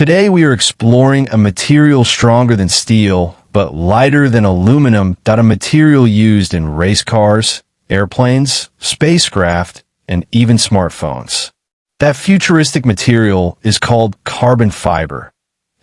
Today we are exploring a material stronger than steel, but lighter than aluminum, a material used in race cars, airplanes, spacecraft, and even smartphones. That futuristic material is called carbon fiber,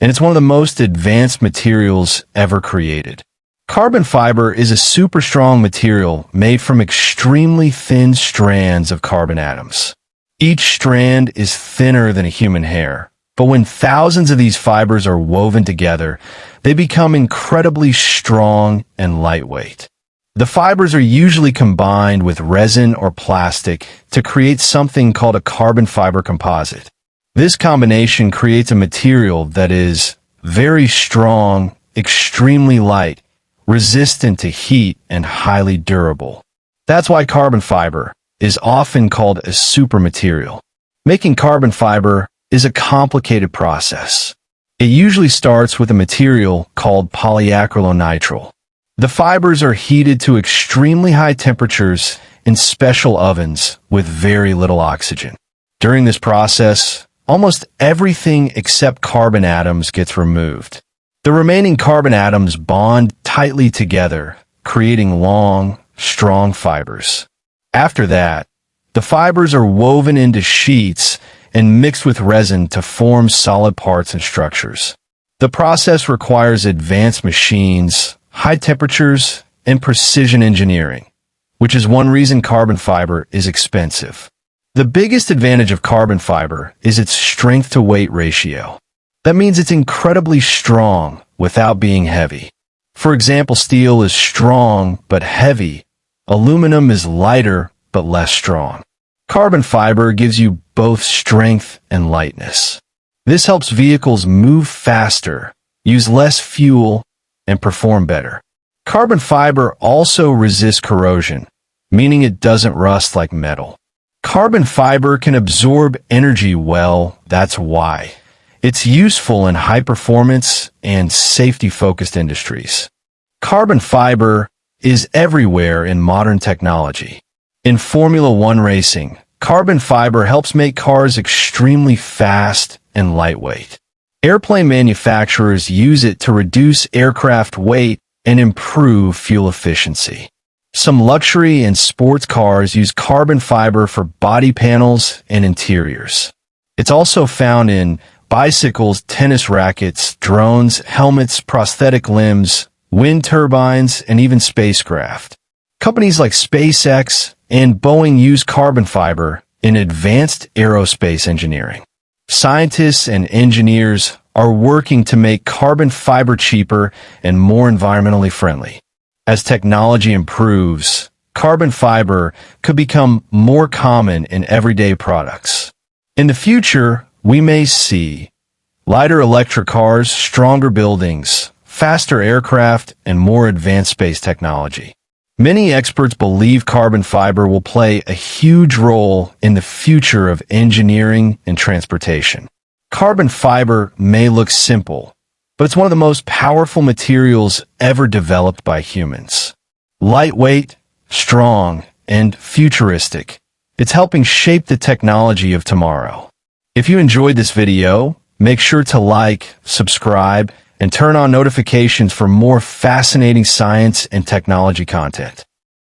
and it's one of the most advanced materials ever created. Carbon fiber is a super strong material made from extremely thin strands of carbon atoms. Each strand is thinner than a human hair, but when thousands of these fibers are woven together, they become incredibly strong and lightweight. The fibers are usually combined with resin or plastic to create something called a carbon fiber composite. This combination creates a material that is very strong, extremely light, resistant to heat, and highly durable. That's why carbon fiber is often called a super material. Making carbon fiber is a complicated process. It usually starts with a material called polyacrylonitrile. The fibers are heated to extremely high temperatures in special ovens with very little oxygen. During this process, almost everything except carbon atoms gets removed. The remaining carbon atoms bond tightly together, creating long, strong fibers. After that, the fibers are woven into sheets and mixed with resin to form solid parts and structures. The process requires advanced machines, high temperatures, and precision engineering, which is one reason carbon fiber is expensive. The biggest advantage of carbon fiber is its strength-to-weight ratio. That means it's incredibly strong without being heavy. For example, steel is strong but heavy. Aluminum is lighter but less strong. Carbon fiber gives you both strength and lightness. This helps vehicles move faster, use less fuel, and perform better. Carbon fiber also resists corrosion, meaning it doesn't rust like metal. Carbon fiber can absorb energy well, that's why. It's useful in high-performance and safety-focused industries. Carbon fiber is everywhere in modern technology. In Formula One racing, carbon fiber helps make cars extremely fast and lightweight. Airplane manufacturers use it to reduce aircraft weight and improve fuel efficiency. Some luxury and sports cars use carbon fiber for body panels and interiors. It's also found in bicycles, tennis rackets, drones, helmets, prosthetic limbs, wind turbines, and even spacecraft. Companies like SpaceX and Boeing use carbon fiber in advanced aerospace engineering. Scientists and engineers are working to make carbon fiber cheaper and more environmentally friendly. As technology improves, carbon fiber could become more common in everyday products. In the future, we may see lighter electric cars, stronger buildings, faster aircraft, and more advanced space technology. Many experts believe carbon fiber will play a huge role in the future of engineering and transportation. Carbon fiber may look simple, but it's one of the most powerful materials ever developed by humans. Lightweight, strong, and futuristic, it's helping shape the technology of tomorrow. If you enjoyed this video, make sure to like, subscribe, and turn on notifications for more fascinating science and technology content.